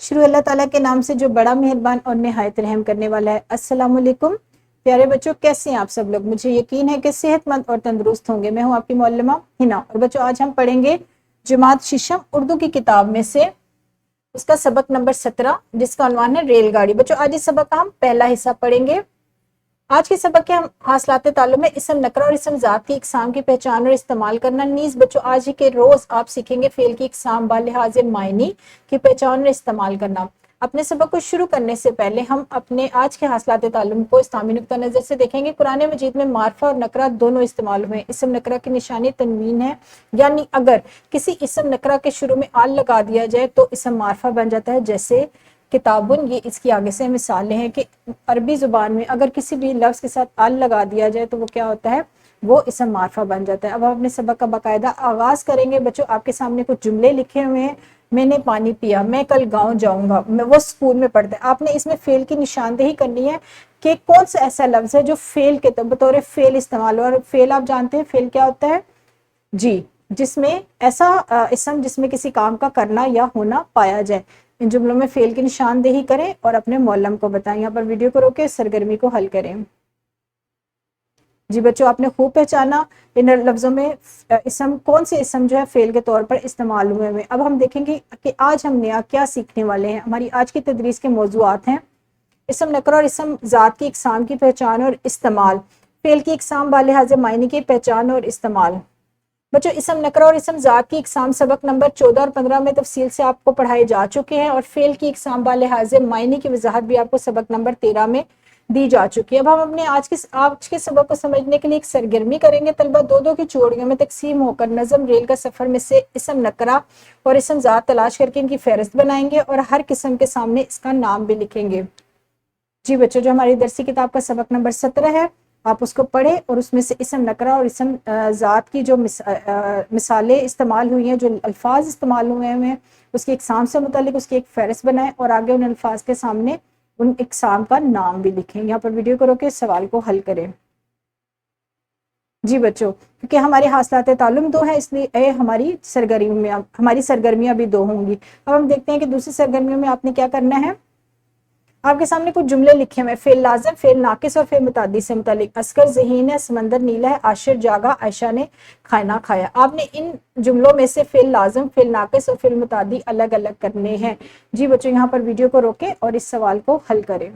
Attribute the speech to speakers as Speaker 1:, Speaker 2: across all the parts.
Speaker 1: शुरू अल्लाह ताला के नाम से जो बड़ा मेहरबान और निहायत रहम करने वाला है। अस्सलाम वालेकुम प्यारे बच्चों, कैसे हैं आप सब लोग? मुझे यकीन है कि सेहतमंद और तंदुरुस्त होंगे। मैं हूं आपकी मौलमा हिना। और बच्चों, आज हम पढ़ेंगे जमात शीशम उर्दू की किताब में से उसका सबक नंबर 17, जिसका उन्वान है रेलगाड़ी। बच्चों, आज इस सबक का हम पहला हिस्सा पढ़ेंगे। आज के सबक के हम हासिलात ताल्लुम में इसम नकरा और इसम ज़ात की इकसाम की पहचान और इस्तेमाल करना। नीज बच्चों, आज ही के रोज आप सीखेंगे फेल की इकसाम बालिहाज़ मायनी की पहचान और इस्तेमाल करना। अपने सबक को शुरू करने से पहले हम अपने आज के हासिलात ताल्लुम को इस्लामी नुक्ता नज़र से देखेंगे। कुरान मजीद में मारफा और नकरा दोनों इस्तेमाल हुए। इसम नकरा की निशानी तनवीन है, यानी अगर किसी इसम नकरा के शुरू में आल लगा दिया जाए तो इसम मारफा बन जाता है। जैसे किताबुन, ये इसकी आगे से मिसालें हैं कि अरबी ज़ुबान में अगर किसी भी लफ्ज़ के साथ अल लगा दिया जाए तो वो क्या होता है, वो इसम मारफा बन जाता है। अब हम अपने सबक का बाकायदा आगाज़ करेंगे। बच्चों, आपके सामने कुछ जुमले लिखे हुए हैं। मैंने पानी पिया, मैं कल गांव जाऊंगा, मैं वो स्कूल में पढ़ता है। आपने इसमें फेल की निशानदेही करनी है कि कौन सा ऐसा लफ्ज़ है जो फेल के बतौर फेल इस्तेमाल हो। और फेल आप जानते हैं फेल क्या होता है जी, जिसमें ऐसा इसम जिसमें किसी काम का करना या होना पाया जाए। इन जुमलों में फेल की निशानदेही करें और अपने मौलम को बताएं। यहाँ पर वीडियो को रोके सरगर्मी को हल करें। जी बच्चों, आपने खूब पहचाना इन लफ्ज़ों में इसम, कौन से इसम जो है फेल के तौर पर इस्तेमाल हुए हैं। अब हम देखेंगे कि आज हम नया क्या सीखने वाले हैं। हमारी आज की तदरीस के मौज़ूआत हैं इसम नकरा और इसम ज़ात की इकसाम की पहचान और इस्तेमाल, फेल की इकसाम बालिहाज़ मायने की पहचान और इस्तेमाल। बच्चों, इसम नकरा और इसम ज़ात की इकसाम सबक नंबर 14 और 15 में तफसील से आपको पढ़ाए जा चुके हैं और फेल की इकसाम बालिहाज़ मायने की वजाहत भी आपको सबक नंबर 13 में दी जा चुकी है। अब हम अपने आज के सबक को समझने के लिए एक सरगर्मी करेंगे। तलबा दो दो की जोड़ियों में तकसीम होकर नज़म रेल का सफ़र में से इसम नकरा और इसम ज़ात तलाश करके इनकी फहरिस्त बनाएंगे और हर किस्म के सामने इसका नाम भी लिखेंगे। जी बच्चों, जो हमारी दरसी किताब का सबक नंबर 17 है, आप उसको पढ़ें और उसमें से इसम नकरा और इसम ज़ात की जो मिसालें इस्तेमाल हुई हैं, जो अल्फाज इस्तेमाल हुए हैं, उसकी इकसाम से मुतालिक उसकी एक फहरिस्त बनाएं और आगे उन अल्फाज के सामने उन इकसाम का नाम भी लिखें। यहाँ पर वीडियो को रोके सवाल को हल करें। जी बच्चों, क्योंकि हमारे हासिलात ताल्लुम दो है, इसलिए हमारी सरगर्मियाँ भी दो होंगी। अब हम देखते हैं कि दूसरी सरगर्मियों में आपने क्या करना है। आपके सामने कुछ जुमले लिखे हुए हैं, फेल लाज़िम, फेल नाकिस और फेल मुताद्दी से मुतालिक। अस्कर ज़हीन है, समंदर नीला है, आशिर जागा, आयशा ने खाना खाया। आपने इन जुमलों में से फेल लाज़िम, फेल नाकिस और फेल मुताद्दी अलग अलग करने हैं। जी बच्चों, यहाँ पर वीडियो को रोकें और इस सवाल को हल करें।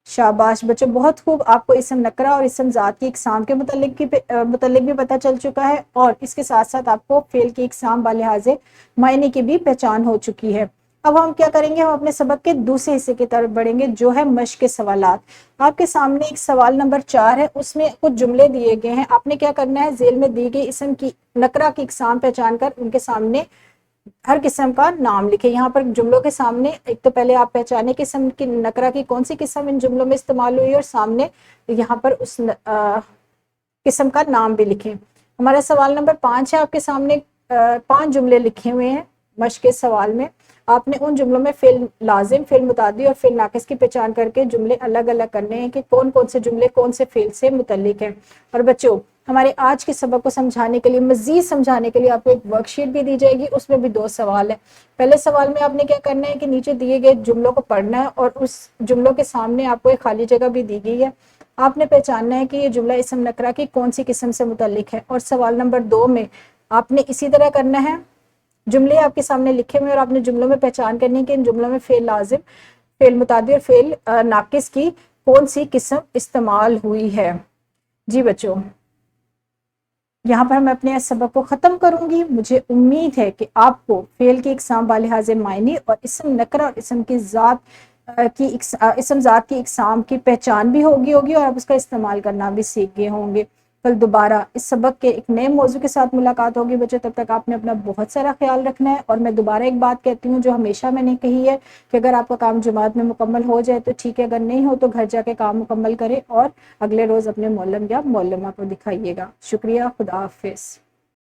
Speaker 1: शाबाश बच्चों, बहुत खूब। आपको इसम नकरा और इसम ज़ात की इकसाम के मुतल्लिक भी पता चल चुका है और इसके साथ साथ आपको फेल की इकसाम बालिहाज़े मायने की भी पहचान हो चुकी है। अब हम क्या करेंगे, हम अपने सबक के दूसरे हिस्से की तरफ बढ़ेंगे, जो है मश्क के सवालात। आपके सामने एक सवाल नंबर 4 है, उसमें कुछ जुमले दिए गए हैं। आपने क्या करना है, जेल में दी गई इसम की नकरा की इकसाम पहचान कर उनके सामने हर किस्म का नाम लिखे। यहाँ पर जुमलों के सामने एक तो पहले आप पहचाने किस्म की नकरा की कौन सी किस्म इन जुमलों में इस्तेमाल हुई और सामने यहाँ पर उस किस्म का नाम भी लिखें। हमारा सवाल नंबर 5 है। आपके सामने 5 जुमले लिखे हुए हैं मश्क के सवाल में। आपने उन जुमलों में फेल लाजिम, फेल मुतादी और फेल नाकिस की पहचान करके जुमले अलग अलग करने हैं कि कौन कौन से जुमले कौन से फेल से मुतल्लिक हैं। और बच्चों, हमारे आज के सबक को समझाने के लिए, मजीद समझाने के लिए आपको एक वर्कशीट भी दी जाएगी, उसमें भी 2 सवाल है। पहले सवाल में आपने क्या करना है कि नीचे दिए गए जुमलों को पढ़ना है और उस जुमलों के सामने आपको एक खाली जगह भी दी गई है। आपने पहचानना है कि ये जुमला इसम नकरा की कौन सी किस्म से मुतल्लिक है। और सवाल नंबर 2 में आपने इसी तरह करना है, जुमले आपके सामने लिखे हुए और आपने जुमलों में पहचान करनी है कि इन जुमलों में फेल लाजिम, फेल मुतादी और फेल नाकिस की कौन सी किस्म इस्तेमाल हुई है। जी बच्चों, यहाँ पर मैं अपने सबक को ख़त्म करूँगी। मुझे उम्मीद है कि आपको फेल की इकसाम बालिहाज़े मायनी और इसम नकरा और इसम की ज़ात इसम ज़ात की इकसाम की पहचान भी होगी और आप उसका इस्तेमाल करना भी सीख गए होंगे। कल दोबारा इस सबक के एक नए मौजू के साथ मुलाकात होगी। बच्चों, तब तक आपने अपना बहुत सारा ख्याल रखना है। और मैं दोबारा एक बात कहती हूँ जो हमेशा मैंने कही है कि अगर आपका काम जमात में मुकम्मल हो जाए तो ठीक है, अगर नहीं हो तो घर जाके काम मुकम्मल करें और अगले रोज़ अपने मौलम या मौलमा को दिखाइएगा। शुक्रिया, खुदा हाफिज़।